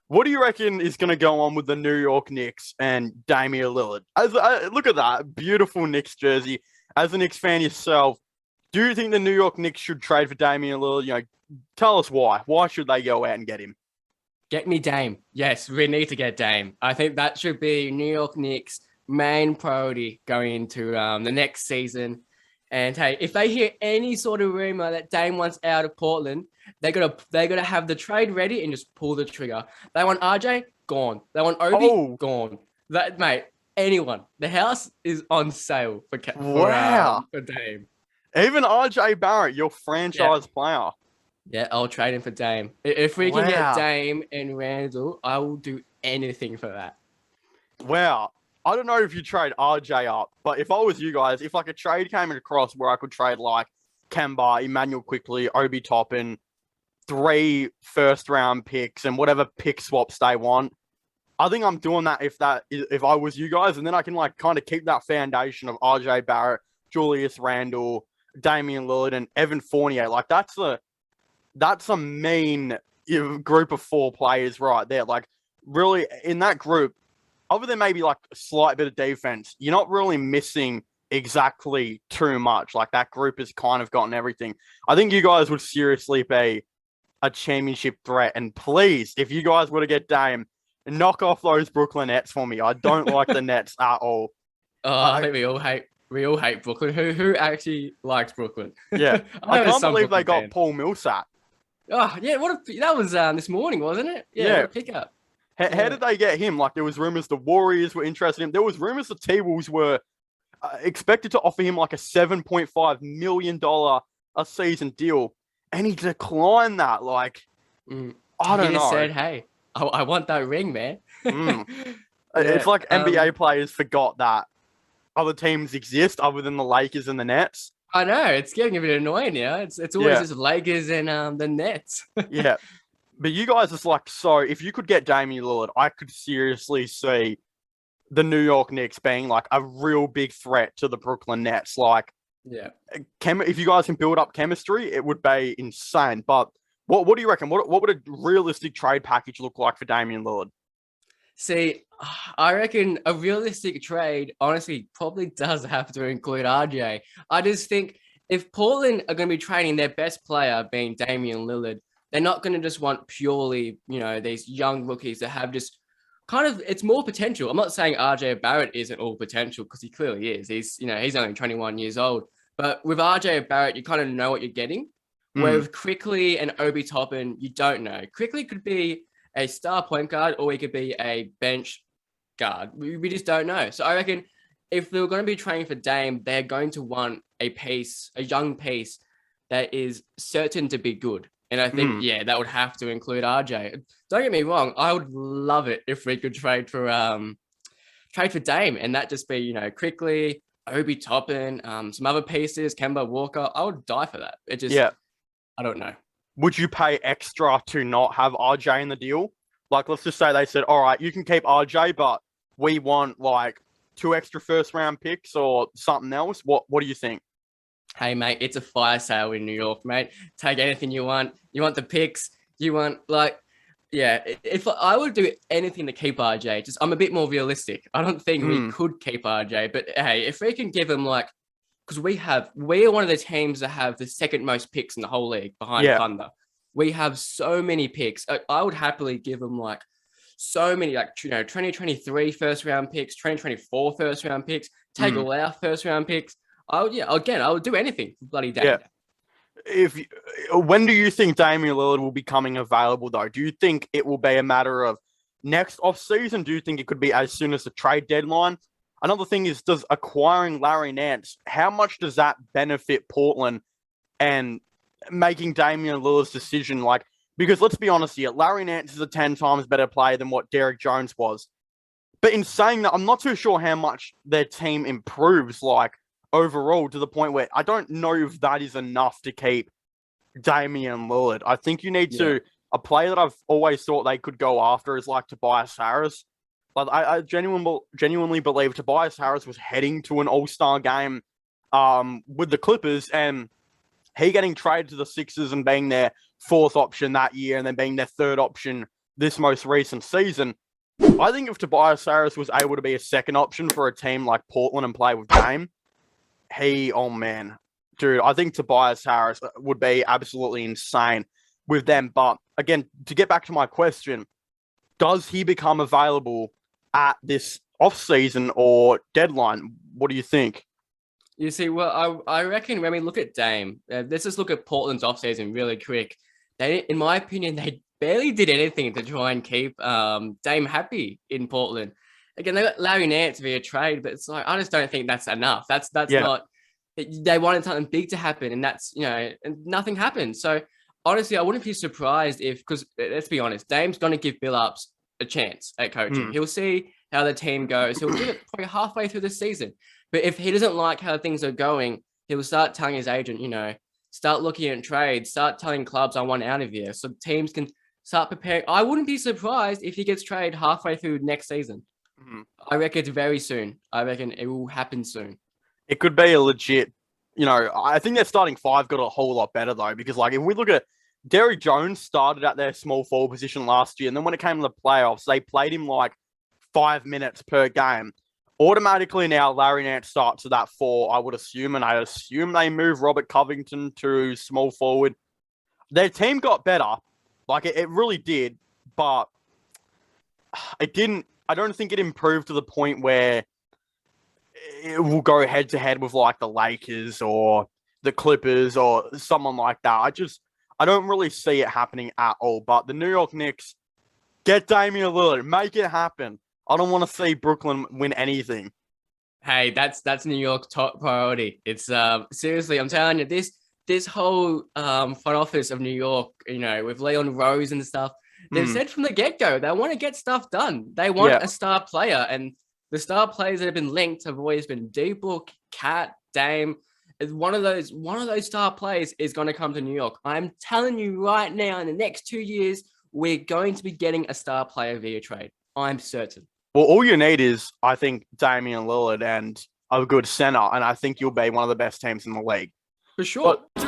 What do you reckon is going to go on with the New York Knicks and Damian Lillard? Look at that beautiful Knicks jersey. As a Knicks fan yourself, do you think the New York Knicks should trade for Damian Lillard? Tell us why. Why should they go out and get him? Get me Dame. Yes, we need to get Dame. I think that should be New York Knicks' main priority going into the next season. And hey, if they hear any sort of rumor that Dame wants out of Portland, they're gonna have the trade ready and just pull the trigger. They want RJ gone. They want Obi Oh, gone. That mate, anyone. The house is on sale wow. for Dame. Even RJ Barrett, your Yeah, franchise player. yeah. I'll trade him for Dame. If we can get Wow. Dame and Randall, I will do anything for that. Wow. I don't know if you trade RJ up, but if I was you guys, if like a trade came across where I could trade like Kemba, Emmanuel quickly, Obi Toppin, three first round picks and whatever pick swaps they want. I think I'm doing that if I was you guys, and then I can like kind of keep that foundation of RJ Barrett, Julius Randle, Damian Lillard, and Evan Fournier. Like that's a main group of four players right there. Like really in that group, other than maybe like a slight bit of defense, you're not really missing exactly too much. Like that group has kind of gotten everything. I think you guys would seriously be a championship threat. And please, if you guys were to get Dame, knock off those Brooklyn Nets for me. I don't like the Nets at all. I I think we all hate Brooklyn. Who actually likes Brooklyn? Yeah, I I know there's can't some believe they Brooklyn got fans. Paul Millsap. Oh yeah, that was this morning, wasn't it? Yeah, what Yeah, a pickup. how Yeah. did they get him? Like there was rumors the Warriors were interested in him. There was rumors the T-Wolves were expected to offer him like a $7.5 million a season deal, and he declined that. Like Mm. I He don't just know. said, "Hey, I want that ring, man." Mm. It's Yeah. like NBA players forgot that other teams exist other than the Lakers and the Nets. I know it's getting a bit annoying. Yeah, it's always Yeah, just Lakers and the Nets. yeah. But you guys is like, so if you could get Damian Lillard, I could seriously see the New York Knicks being like a real big threat to the Brooklyn Nets. Like, Yeah. if you guys can build up chemistry, it would be insane. But what do you reckon? What would a realistic trade package look like for Damian Lillard? See, I reckon a realistic trade, honestly, probably does have to include RJ. I just think if Portland are going to be trading their best player, being Damian Lillard, they're not going to just want purely, these young rookies that have just kind of it's more potential. I'm not saying RJ Barrett isn't all potential because he clearly is. He's only 21 years old. But with RJ Barrett, you kind of know what you're getting. Where Mm, with Quickly and Obi Toppin, you don't know. Quickly could be a star point guard or he could be a bench guard. We just don't know. So I reckon if they were going to be training for Dame, they're going to want a young piece that is certain to be good. And I think, mm. yeah, that would have to include RJ. Don't get me wrong, I would love it if we could trade for Dame and that just be, quickly Obi Toppin, some other pieces, Kemba Walker. I would die for that. It just Yeah. I don't know. Would you pay extra to not have RJ in the deal? Like, let's just say they said, all right, you can keep RJ, but we want like two extra first round picks or something else. What do you think? Hey, mate, it's a fire sale in New York, mate. Take anything you want. You want the picks. You want, yeah, if I would do anything to keep RJ, just I'm a bit more realistic. I don't think we Mm, could keep RJ, but hey, if we can give him because we are one of the teams that have the second most picks in the whole league behind yeah. Thunder. We have so many picks. I would happily give him so many 2023 first round picks, 2024 first round picks, take Mm, all our first round picks. I would do anything for bloody yeah. Dame. If When do you think Damian Lillard will be coming available though? Do you think it will be a matter of next off season? Do you think it could be as soon as the trade deadline? Another thing is, does acquiring Larry Nance, how much does that benefit Portland and making Damian Lillard's decision? Like, because let's be honest here, Larry Nance is a 10 times better player than what Derek Jones was. But in saying that, I'm not too sure how much their team improves, like overall, to the point where I don't know if that is enough to keep Damian Lillard. I think you need Yeah. to a player that I've always thought they could go after is like Tobias Harris. Like I genuinely believe Tobias Harris was heading to an All-Star game with the Clippers, and he getting traded to the Sixers and being their fourth option that year and then being their third option this most recent season. I think if Tobias Harris was able to be a second option for a team like Portland and play with Dame, oh man, dude, I think Tobias Harris would be absolutely insane with them. But again, to get back to my question, does he become available at this offseason or deadline? What do you think? You see, well, I reckon when we look at Dame, let's just look at Portland's offseason really quick. In my opinion, they barely did anything to try and keep Dame happy in Portland. Again, they got Larry Nance via trade, but it's like I just don't think that's enough. That's not. They wanted something big to happen, and that's and nothing happened. So honestly, I wouldn't be surprised because let's be honest, Dame's going to give Billups a chance at coaching. He'll see how the team goes. He'll do it probably halfway through the season. But if he doesn't like how things are going, he'll start telling his agent, start looking at trades, start telling clubs I want out of here, so teams can start preparing. I wouldn't be surprised if he gets traded halfway through next season. I reckon it's very soon. I reckon it will happen soon. It could be a legit, I think their starting five got a whole lot better though, because like if we look at Derrick Jones started at their small forward position last year, and then when it came to the playoffs, they played him like 5 minutes per game. Automatically now Larry Nance starts at that 4, I would assume, and I assume they move Robert Covington to small forward. Their team got better, like it really did, but it didn't. I don't think it improved to the point where it will go head to head with like the Lakers or the Clippers or someone like that. I don't really see it happening at all. But the New York Knicks, get Damian Lillard, make it happen. I don't want to see Brooklyn win anything. Hey, that's New York's top priority. It's seriously, I'm telling you, this whole front office of New York, with Leon Rose and stuff, they've said from the get-go they want to get stuff done. They want a star player, and the star players that have been linked have always been D-Book, Cat, Dame. One of those star players is going to come to New York. I'm telling you right now, in the next 2 years, we're going to be getting a star player via trade. I'm certain. Well, all you need is, I think, Damian Lillard and a good center, and I think you'll be one of the best teams in the league. For sure. But